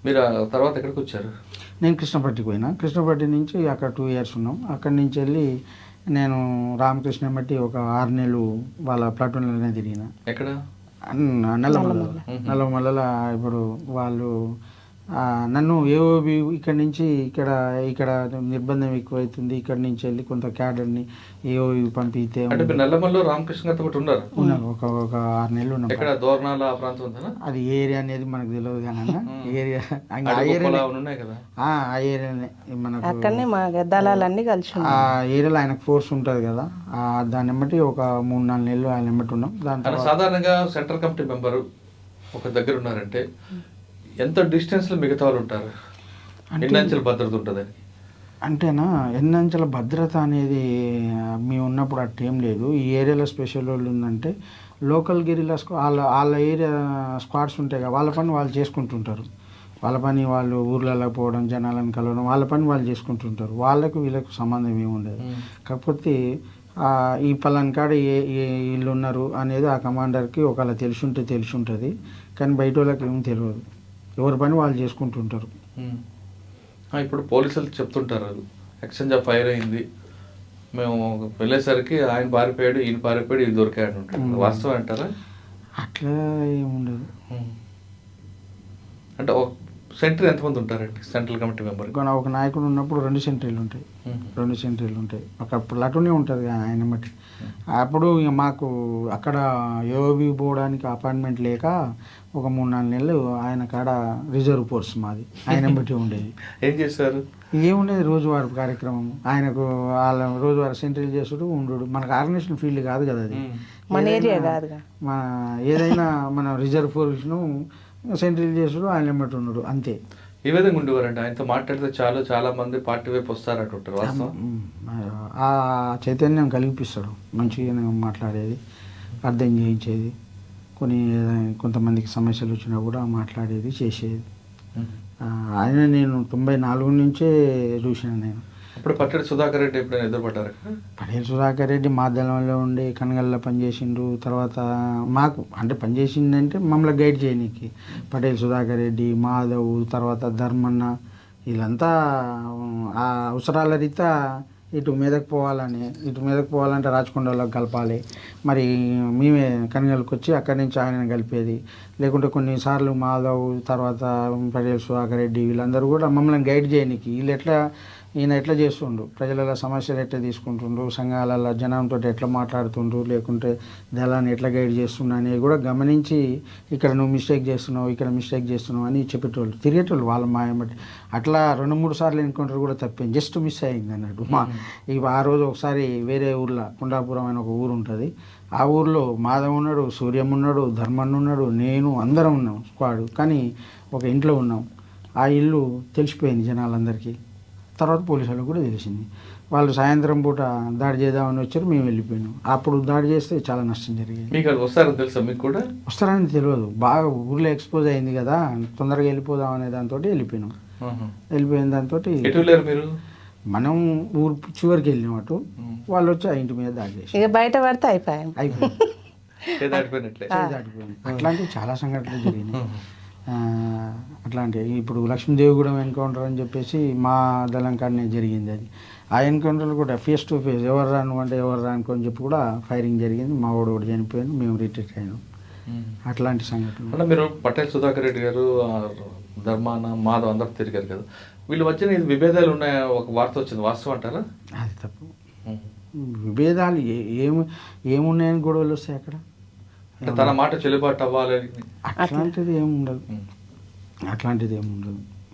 మీరు ఆ తర్వాత ఎక్కడికి వచ్చారు? నేను కృష్ణపట్టికి పోయినా. కృష్ణపట్టి నుంచి అక్కడ 2 ఇయర్స్ ఉన్నాం. అక్కడి నుంచి వెళ్ళి నేను రామకృష్ణ బట్టి ఒక 6 నెలలు వాళ్ళ ప్లాటూన్లోనే తిరిగిన. ఎక్కడ? నల్లమల్లలో. ఇప్పుడు వాళ్ళు నన్ను ఏఓబి ఇక్కడి నుంచి ఇక్కడ నిర్బంధం ఎక్కువైతుంది, ఇక్కడి నుంచి వెళ్ళి కొంత క్యాడర్ని ఏఓబి పంపితే అంటే మీరు నల్లమల్లో రామకృష్ణ గారితో పాటు ఉన్నారు? ఉన్నాను. ఒక 6 నెలలు ఉన్నాం. ఎక్కడ? దోర్నాల ఆ ప్రాంతం ఉందా? అది ఏరియా అనేది మనకు తెలియదు కానీ ఏరియా ఉన్నాయి కదా ఆ ఏరియానే మనకు. అక్కడనే మా దళాలన్నీ కలిసి ఆ ఏరియాలో ఆయనకు ఫోర్స్ ఉంటుంది కదా, దాన్ని బట్టి ఒక 3-4 నెలలు ఆయన బట్టి ఉన్నాం. దాంట్లో సాధారణంగా సెంట్రల్ కమిటీ మెంబరు ఒక దగ్గర ఉన్నారంటే ఎంత డిస్టెన్స్లో మిగతా వాళ్ళు ఉంటారు? ఎన్నంచెల భద్రత ఉంటుంది అంటేనా? ఎన్నంచెల భద్రత అనేది మేము ఉన్నప్పుడు అట్ట ఏం లేదు. ఈ ఏరియాలో స్పెషల్ వాళ్ళు ఉందంటే లోకల్ గెరిల్లా వాళ్ళ ఏరియా స్క్వాడ్స్ ఉంటాయి కదా, వాళ్ళ పని వాళ్ళు చేసుకుంటుంటారు. వాళ్ళ పని వాళ్ళు ఊర్లలో పోవడం, జనాలను కలవడం, వాళ్ళ పని వాళ్ళు చేసుకుంటుంటారు. వాళ్ళకు వీళ్ళకు సంబంధం ఏమి ఉండదు. కాకపోతే ఈ పలాన్ కాడ ఏ ఇల్లు ఉన్నారు అనేది ఆ కమాండర్కి ఒకవేళ తెలిసి ఉంటుంది, కానీ బయట వాళ్ళకి ఏం తెలియదు. ఎవరి పని వాళ్ళు చేసుకుంటుంటారు. ఇప్పుడు పోలీసులు చెప్తుంటారు ఎక్స్చేంజ్ ఆఫ్ ఫైర్ అయింది, మేము వెళ్ళేసరికి ఆయన పారిపోయాడు, ఈయన పారిపోయాడు, ఈయన దొరికాడు ఉంటాడు. వాస్తవం అంటారా? అట్లా ఏముండదు. అంటే సెంట్రీ ఎంతమంది ఉంటారండి సెంట్రల్ కమిటీ మెంబర్? ఒక నాయకుడు ఉన్నప్పుడు 2 సెంట్రీలు ఉంటాయి. 2 సెంట్రీలు ఉంటాయి. ఒక ప్లాటూనే ఉంటుంది ఆయన బట్టి. అప్పుడు ఇక మాకు అక్కడ ఏఓబి పోవడానికి అపాయింట్మెంట్ లేక ఒక 3-4 నెలలు ఆయన కాడ రిజర్వ్ ఫోర్స్ మాది ఆయన బట్టి ఉండేది. ఏం చేశారు? ఏముండేది రోజువారీ కార్యక్రమం. ఆయనకు వాళ్ళ రోజువారీ సెంట్రీలు చేసుడు ఉండు. మనకు ఆర్గనైజేషన్ ఫీల్డ్ కాదు కదా అది, మన ఏరియా కాదు. మన ఏదైనా మన రిజర్వ్ ఫోర్స్ను సెంట్రీలు చేసుడు, ఆయన బట్టి ఉన్నాడు అంతే. ఈ విధంగా ఉండేవారండి. ఆయనతో మాట్లాడితే చాలా మంది పార్టీ వైపు వస్తారంటుంటారు. వాస్తవం? ఆ చైతన్యం కలిగిపిస్తాడు. మంచిగా మాట్లాడేది, అర్థం చేయించేది, కొంతమందికి సమస్యలు వచ్చినా కూడా మాట్లాడేది, చేసేది. ఆయన నేను 94 నుంచే చూసాను నేను. ఇప్పుడు పట్టేటి సుధాకర్ రెడ్డి ఎప్పుడైనా ఎదురుపడ్డారు? పటేల్ సుధాకర్ రెడ్డి మా దళంలో ఉండి కనగల్లో పనిచేసిండు. తర్వాత మాకు అంటే పనిచేసిందంటే మమ్మల్ని గైడ్ చేయనీకి పటేల్ సుధాకర్ రెడ్డి, మాధవ్, తర్వాత ధర్మన్న, వీళ్ళంతా ఆ అవసరాల రీత్యా ఇటు మీదకు పోవాలంటే రాచకొండలో కలపాలి. మరి మేమే కనగల్కి వచ్చి అక్కడి నుంచి ఆయనను కలిపేది. లేకుంటే కొన్నిసార్లు మాధవ్, తర్వాత పటేల్ సుధాకర్ రెడ్డి వీళ్ళందరూ కూడా మమ్మల్ని గైడ్ చేయనీకి ఈయన ఎట్లా చేస్తుండు, ప్రజల సమస్యలు ఎట్లా తీసుకుంటుండ్రు, సంఘాలలో జనంతో ఎట్లా మాట్లాడుతుండ్రు, లేకుంటే దళాన్ని ఎట్లా గైడ్ చేస్తుండ్రు అనేది కూడా గమనించి ఇక్కడ నువ్వు మిస్టేక్ చేస్తున్నావు, ఇక్కడ మిస్టేక్ చేస్తున్నావు అని చెప్పేటోళ్ళు, తిరిగేటోళ్ళు వాళ్ళ మాయమట్టి. అట్లా 2-3 సార్లు ఎన్కౌంటర్ కూడా తప్పింది, జస్ట్ మిస్ అయింది అన్నట్టు. ఆ రోజు ఒకసారి వేరే ఊర్లో కుండాపురం అని ఒక ఊరు ఉంటుంది. ఆ ఊర్లో మాధవ్ ఉన్నాడు, సూర్యం ఉన్నాడు, ధర్మన్ ఉన్నాడు, నేను, అందరం ఉన్నాం స్క్వాడ్. కానీ ఒక ఇంట్లో ఉన్నాం. ఆ ఇల్లు తెలిసిపోయింది జనాలందరికీ. తర్వాత పోలీసు వాళ్ళకి కూడా తెలిసింది. వాళ్ళు సాయంత్రం పూట దాడి చేద్దామని వచ్చారు, మేము వెళ్ళిపోయినాం. అప్పుడు దాడి చేస్తే చాలా నష్టం జరిగింది. మీకు వస్తారని తెలుసా? మీకు కూడా వస్తారని తెలియదు. బాగా ఊర్లో ఎక్స్పోజ్ అయింది కదా, తొందరగా వెళ్ళిపోదాం అనే దాంతో వెళ్ళిపోయినాం. వెళ్ళిపోయిన దాంతో మీరు మనం ఊరు చివరికి వెళ్ళినాం అటు, వాళ్ళు వచ్చి ఆ ఇంటి మీద దాడి చేసి ఇక బయట పడితే అయిపోయింది. అట్లాంటివి చాలా సంఘటనలు జరిగినాయి. అట్లాంటివి ఇప్పుడు లక్ష్మీదేవిగూడెం ఎన్కౌంటర్ అని చెప్పేసి మా దళం కాడనే జరిగింది. అది ఆ ఎన్కౌంటర్లు కూడా ఫేస్ టు ఫేస్ ఎవరు రాను అంటే ఎవరు రానుకో అని చెప్పి కూడా ఫైరింగ్ జరిగింది. మా వాడు కూడా చనిపోయాను, మేము రిట్రీట్ అయినాం. అట్లాంటి సంఘటనలు. అంటే మీరు పటేల్ సుధాకర్ రెడ్డి గారు, ధర్మాన, మాధవ్ అందరూ తిరిగారు కదా, వీళ్ళు వచ్చిన విభేదాలు ఉన్నాయి ఒక వార్త వచ్చింది, వాస్తవం అంటారా? అది తప్పు. విభేదాలు ఏమున్నాయని గొడవలు వస్తాయి అక్కడ. తన మాట చెల్లుబాటు అవ్వాలని అట్లాంటిది ఏముండదు.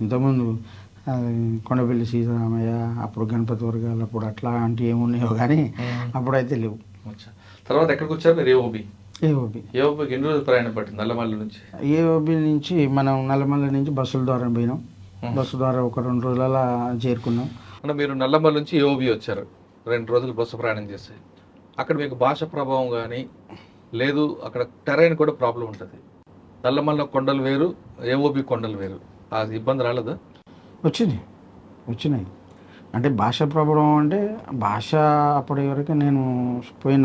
ఇంతకుముందు కొండపల్లి సీతారామయ్య, అప్పుడు గణపతి వర్గాలు, అప్పుడు అట్లాంటివి ఏమున్నాయో కానీ అప్పుడైతే లేవు. తర్వాత ఎక్కడికి వచ్చారు మీరు? ఏఓబి. ఏఓబికి ఎన్ని రోజులు ప్రయాణం పట్టింది నల్లమల్ల నుంచి? ఏఓబి నుంచి మనం నల్లమల్ల నుంచి బస్సుల ద్వారా పోయినాం. బస్సు ద్వారా ఒక 2 రోజులలో చేరుకున్నాం. అంటే మీరు నల్లమల్ల నుంచి ఏఓబి వచ్చారు, 2 రోజులు బస్సు ప్రయాణం చేసి. అక్కడ మీకు భాష ప్రభావం కానీ లేదు, అక్కడ టెరైన్ కూడా ప్రాబ్లం ఉంటుంది. నల్లమల్ల కొండలు వేరు, ఏఓబి కొండలు వేరు. ఆ ఇబ్బంది రాలేదా? వచ్చినాయి. అంటే భాష ప్రభావం అంటే భాష అప్పటి వరకు నేను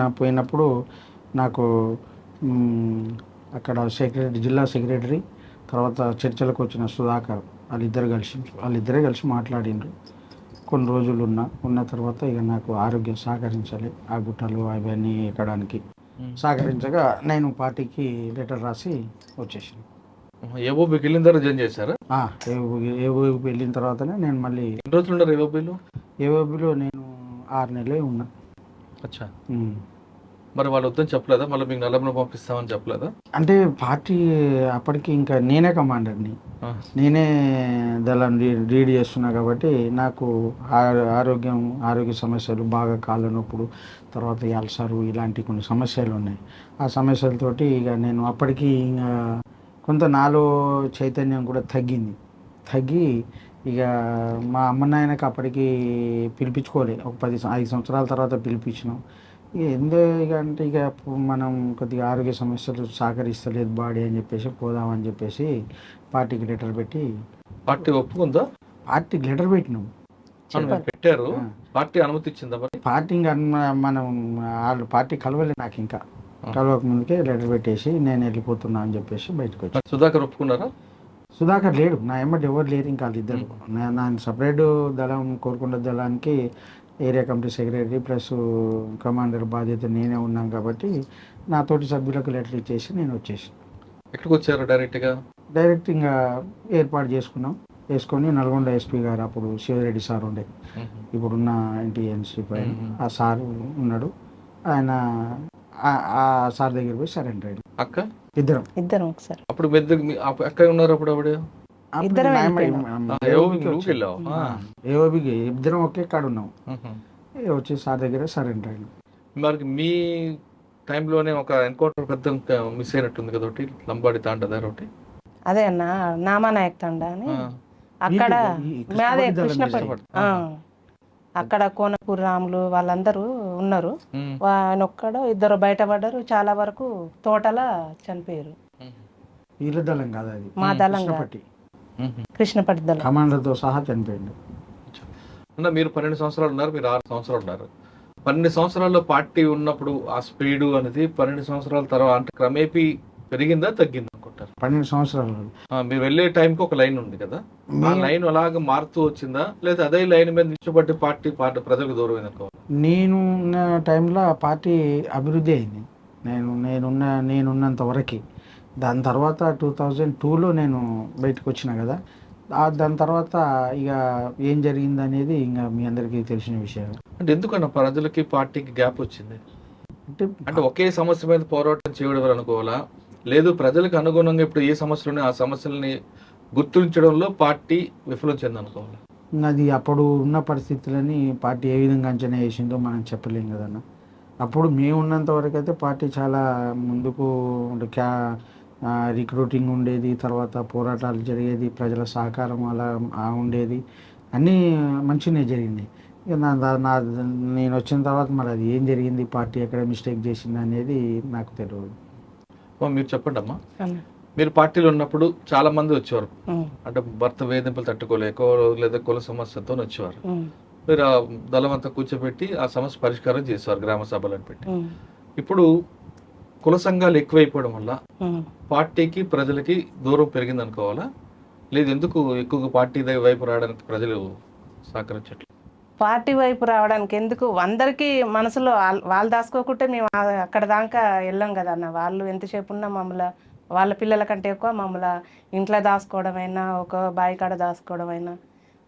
పోయినప్పుడు నాకు అక్కడ జిల్లా సెక్రటరీ, తర్వాత చర్చలకు వచ్చిన సుధాకర్ వాళ్ళిద్దరే కలిసి మాట్లాడిండ్రు. కొన్ని రోజులు ఉన్న తర్వాత ఇక నాకు ఆరోగ్యం సహకరించాలి, ఆ గుట్టలు అవన్నీ ఎక్కడానికి సహకరించగా నేను పార్టీకి లెటర్ రాసి వచ్చేసాను. ఏఓబీకి వెళ్ళిన తర్వాత జాయిన్ చేశారా? ఏఓబీకి వెళ్ళిన తర్వాతనే నేను మళ్ళీ ఎన్ని రోజులు ఉన్నారు ఏఓబీలో నేను 6 నెలలే ఉన్నా. అచ్చా. మరి వాళ్ళు వద్దని చెప్పలేదా? మళ్ళీ మీకు నల్లమల పంపిస్తామని చెప్పలేదా? అంటే పార్టీ అప్పటికి ఇంకా నేనే కమాండర్ని, నేనే దళాన్ని లీడ్ చేస్తున్నా కాబట్టి నాకు ఆరోగ్య సమస్యలు, బాగా కాళ్ళ నొప్పులు, తర్వాత అల్సరు, ఇలాంటి కొన్ని సమస్యలు ఉన్నాయి. ఆ సమస్యలతోటి ఇక నేను అప్పటికి ఇంకా కొంత నాలో చైతన్యం కూడా తగ్గి ఇక మా అమ్మ నాయనకి అప్పటికి పిలిపించుకోలే. ఒక 5 సంవత్సరాల తర్వాత పిలిపించినాం. ఇక అంటే ఇక మనం కొద్దిగా ఆరోగ్య సమస్యలు సహకరిస్తలేదు బాడీ అని చెప్పేసి పోదామని చెప్పేసి పార్టీకి లెటర్ పెట్టి. పార్టీ ఒప్పుకుందా? పార్టీకి లెటర్ పెట్టినాం. పెట్టారు. పార్టీ అనుమతి ఇచ్చిందా? మరి పార్టీ ఇంకా మనం వాళ్ళు పార్టీ కలవలేదు. నాకు ఇంకా కలవక ముందుకే లెటర్ పెట్టేసి నేను వెళ్ళిపోతున్నా అని చెప్పేసి బయటకు వచ్చి. సుధాకర్ ఒప్పుకున్నారా? సుధాకర్ లేడు, నా ఎమ్మటి ఎవరు లేరు ఇంకా వాళ్ళిద్దరు. నేను సపరేట్ దళం, కోరుకొండ దళానికి area committee secretary plus commander బాధ్యత నేనే ఉన్నాను కాబట్టి నాతోటి సభ్యులకు లెటర్ ఇచ్చేసి నేను వచ్చేసి. ఎక్కడికి వచ్చారు? డైరెక్ట్ ఇంకా ఏర్పాటు వేసుకొని నల్గొండ ఎస్పీ గారు అప్పుడు శివరెడ్డి సార్ ఉండే, ఇప్పుడున్న ఎన్టీఎన్సీ పైన ఆ సార్ ఉన్నాడు, ఆయన ఆ సార్ దగ్గర పోయి సరెండర్ అయ్యాడు. అక్క ఇద్దరం ఒకసారి. అప్పుడు అక్క ఉన్నారు అప్పుడు ఆవిడ? ఏఓబికి ఇద్దరం ఒకే కాడ ఉన్నాం. వచ్చి సార్ దగ్గర సరెండర్ అయ్యాడు. మరి మీ టైంలోనే ఒక ఎన్కౌంటర్ పెద్ద మిస్ అయినట్టుంది కదా ఒకటి, లంబాడి తాండదా ఒకటి? అదే అన్న, నామానాయక్ తండ అని అక్కడ మాదే కృష్ణపడి, అక్కడ కోనపూర్ రాములు వాళ్ళందరూ ఉన్నారు. ఆయన ఒక్కడో ఇద్దరు బయటపడ్డారు, చాలా వరకు తోటల చనిపోయారు. వీళ్ళ దళం కాదు అది, మా దళం కృష్ణపట్టి దళం కమాండర్తో సహా చనిపోయింది. మీరు 12 సంవత్సరాలు ఉన్నారు, మీరు 6 సంవత్సరాలు ఉన్నారు. 12 సంవత్సరాల్లో పార్టీ ఉన్నప్పుడు ఆ స్పీడు అనేది 12 సంవత్సరాల తర్వాత అంటే క్రమేపీ పెరిగిందా తగ్గిందా అనుకుంటారు? 12 సంవత్సరాలు మీరు వెళ్ళే టైంకి ఒక లైన్ ఉంది కదా, ఆ లైన్ అలాగ మారుతూ వచ్చిందా లేదా అదే లైన్ మీద నిల్చోబట్టి పార్టీ ప్రజలకు దూరం అనుకోవాలి? నేను ఉన్న టైంలో పార్టీ అభివృద్ధి అయింది నేనున్నంత వరకు. దాని తర్వాత 2002లో నేను బయటకు వచ్చిన కదా, దాని తర్వాత ఇక ఏం జరిగింది అనేది ఇంకా మీ అందరికీ తెలిసిన విషయం. అంటే ఎందుకన్నా ప్రజలకి పార్టీకి గ్యాప్ వచ్చింది? అంటే ఒకే సమస్య మీద పోరాటం చేయడం అనుకోవాలా, లేదు ప్రజలకు అనుగుణంగా ఇప్పుడు ఏ సమస్యలు ఉన్నాయి ఆ సమస్యలని గుర్తించడంలో పార్టీ విఫలం చెందనుకోవాలి? అది అప్పుడు ఉన్న పరిస్థితులని పార్టీ ఏ విధంగా అంచనా వేసిందో మనం చెప్పలేం కదన్న. అప్పుడు మేము ఉన్నంత వరకు అయితే పార్టీ చాలా ముందుకు రిక్రూటింగ్ ఉండేది, తర్వాత పోరాటాలు జరిగేది, ప్రజల సహకారం అలా ఉండేది, అన్నీ మంచిగానే జరిగింది. ఇక నేను వచ్చిన తర్వాత మరి అది ఏం జరిగింది, పార్టీ ఎక్కడ మిస్టేక్ చేసింది అనేది నాకు తెలియదు. మీరు చెప్పండి అమ్మా. మీరు పార్టీలో ఉన్నప్పుడు చాలా మంది వచ్చేవారు, అంటే భర్త వేధింపులు తట్టుకోలేక లేదా కుల సమస్యతో వచ్చేవారు. మీరు ఆ దళం అంతా కూర్చోబెట్టి ఆ సమస్య పరిష్కారం చేసేవారు గ్రామ సభలను పెట్టి. ఇప్పుడు కుల సంఘాలు ఎక్కువైపోవడం వల్ల పార్టీకి ప్రజలకి దూరం పెరిగింది అనుకోవాలా, లేదు ఎందుకు ఎక్కువగా పార్టీ వైపు రావడానికి ప్రజలు సహకరించట్లేదు? పార్టీ వైపు రావడానికి ఎందుకు, అందరికీ మనసులో వాళ్ళు దాచుకోకుంటే మేము అక్కడ దాకా వెళ్ళాం కదా అన్న. వాళ్ళు ఎంతసేపు ఉన్నా మమ్మల్ని, వాళ్ళ పిల్లల కంటే ఎక్కువ మమ్మల్ని ఇంట్లో దాచుకోవడమైనా, ఒక బావి కాడ దాచుకోవడమైనా,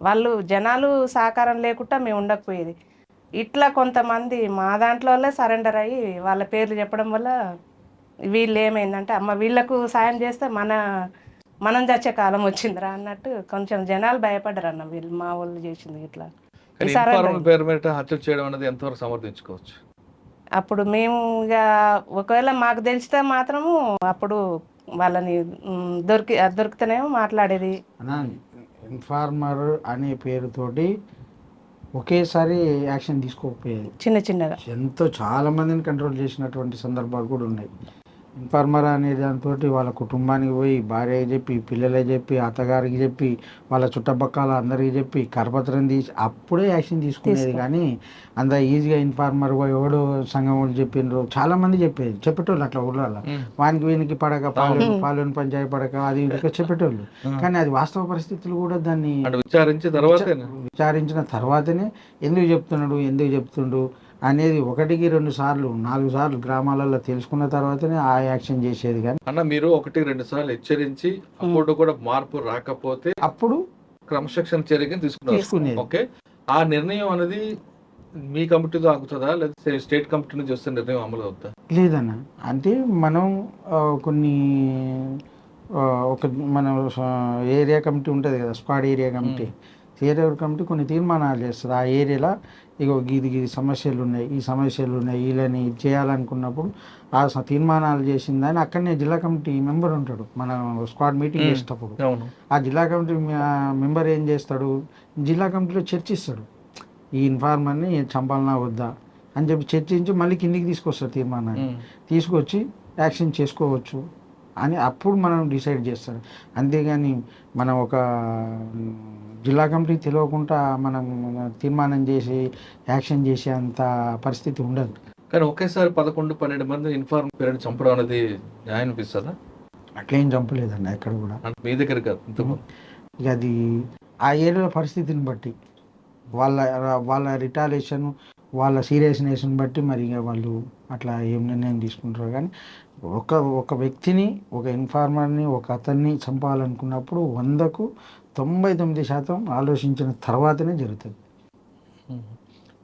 వాళ్ళు జనాలు సహకారం లేకుండా మేము ఉండకపోయేది. ఇట్లా కొంతమంది మా దాంట్లో సరెండర్ అయ్యి వాళ్ళ పేర్లు చెప్పడం వల్ల వీళ్ళు ఏమైందంటే అమ్మ వీళ్ళకు సాయం చేస్తే మనం చచ్చే కాలం వచ్చిందిరా అన్నట్టు కొంచెం జనాలు భయపడ్డారు అన్న. వీళ్ళు మా వాళ్ళు చేసింది ఇట్లా పేరు మీద హత్యలు చేయడం అనేది ఎంతవరకు సమర్థించుకోవచ్చు? అప్పుడు మేము ఇక ఒకవేళ మాకు తెలిస్తే మాత్రము అప్పుడు వాళ్ళని దొరికితేనేమో మాట్లాడేది. ఇన్ఫార్మర్ అనే పేరుతోటి ఒకేసారి యాక్షన్ తీసుకోకపోయేది, చిన్నగా ఎంతో చాలా మందిని కంట్రోల్ చేసినటువంటి సందర్భాలు కూడా ఉన్నాయి. ఇన్ఫార్మర్ అనే దాంతో వాళ్ళ కుటుంబానికి పోయి భార్యకి చెప్పి పిల్లలకి చెప్పి అత్తగారికి చెప్పి వాళ్ళ చుట్టపక్కల అందరికి చెప్పి కరపత్రం తీసి అప్పుడే యాక్షన్ తీసుకునేది. కానీ అంత ఈజీగా ఇన్ఫార్మర్ పోయి ఎవడు సంఘం వాళ్ళు చెప్పిండ్రు చాలా మంది చెప్పేటోళ్ళు అట్లా ఊళ్ళో వానికి వీనికి పడక పాలన పంచాయతీ పడక అది ఇది చెప్పేటోళ్ళు. కానీ అది వాస్తవ పరిస్థితులు కూడా దాన్ని విచారించిన తర్వాతనే ఎందుకు చెప్తుండు అనేది 1-2 సార్లు 4 సార్లు గ్రామాలలో తెలుసుకున్న తర్వాతనే ఆ యాక్షన్ చేసేది. కానీ అన్న మీరు 1-2 సార్లు హెచ్చరించి అప్పుడు కూడా మార్పు రాకపోతే అప్పుడు క్రమశిక్షణ చర్యగా తీసుకున్నారు. ఓకే, ఆ నిర్ణయం అనేది మీ కమిటీతో ఆగుతుందా లేదా స్టేట్ కమిటీ నుంచి వస్తే నిర్ణయం అమలు అవుతుందా? లేదన్న, అంటే మనం కొన్ని మన ఏరియా కమిటీ ఉంటుంది కదా, స్క్వాడ్ ఏరియా కమిటీ కొన్ని తీర్మానాలు చేస్తుంది. ఆ ఏరియాలో ఇగో గీది సమస్యలు ఉన్నాయి, ఈ సమస్యలు ఉన్నాయి, వీళ్ళని చేయాలనుకున్నప్పుడు ఆ తీర్మానాలు చేసిందని అక్కడనే జిల్లా కమిటీ మెంబర్ ఉంటాడు. మన స్క్వాడ్ మీటింగ్ చేసేటప్పుడు ఆ జిల్లా కమిటీ మెంబర్ ఏం చేస్తాడు, జిల్లా కమిటీలో చర్చిస్తాడు, ఈ ఇన్ఫార్మర్ని చంపాలన్నా వద్దా అని చెప్పి చర్చించి మళ్ళీ కిందికి తీసుకొస్తాడు తీర్మానాన్ని. తీసుకొచ్చి యాక్షన్ చేసుకోవచ్చు అని అప్పుడు మనం డిసైడ్ చేస్తాడు. అంతేగాని మనం ఒక జిల్లా కమిటీ తెలియకుండా మనం తీర్మానం చేసి యాక్షన్ చేసే అంత పరిస్థితి ఉండదు. కానీ ఒకేసారి 11-12 మంది ఇన్ఫార్మ్ పేరెంట్ చంపడం అనేది న్యాయం అనిపిస్తుందా? అట్లేం చంపలేదండి ఎక్కడ కూడా. మీ దగ్గర కాదు, ఇక అది ఆ ఏరియాలో పరిస్థితిని బట్టి వాళ్ళ రిటాలియేషన్ వాళ్ళ సీరియస్నెస్ని బట్టి మరి ఇక వాళ్ళు అట్లా ఏం నిర్ణయం తీసుకుంటారు. కానీ ఒక వ్యక్తిని, ఒక ఇన్ఫార్మర్ని, ఒక అతన్ని చంపాలనుకున్నప్పుడు 100కు 99% ఆలోచించిన తర్వాతనే జరుగుతుంది.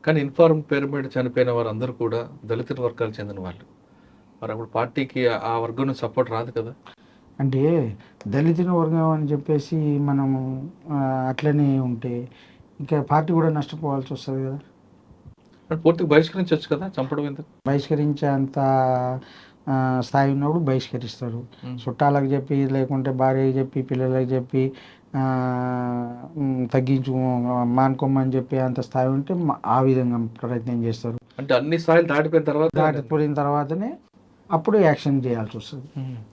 కానీ ఇన్ఫార్మ్ పేరు మీద చనిపోయిన వారు అందరూ కూడా దళిత వర్గాలకు చెందిన వాళ్ళు. మరి అప్పుడు పార్టీకి ఆ వర్గం సపోర్ట్ రాదు కదా? అంటే దళితుల వర్గం అని చెప్పేసి మనము అట్లనే ఉంటే ఇంకా పార్టీ కూడా నష్టపోవాల్సి వస్తుంది కదా. పూర్తిగా బహిష్కరించవచ్చు కదా, చంపడం ఎందుకు? బహిష్కరించే అంత స్థాయి ఉన్నప్పుడు బహిష్కరిస్తారు. చుట్టాలకు చెప్పి, లేకుంటే భార్యకి చెప్పి, పిల్లలకి చెప్పి తగ్గించు మానుకోమని చెప్పి అంత స్థాయి ఉంటే ఆ విధంగా ప్రయత్నం చేస్తారు. అంటే అన్ని స్థాయిలు దాటిపోయిన తర్వాతనే అప్పుడు యాక్షన్ చేయాల్సి వస్తుంది.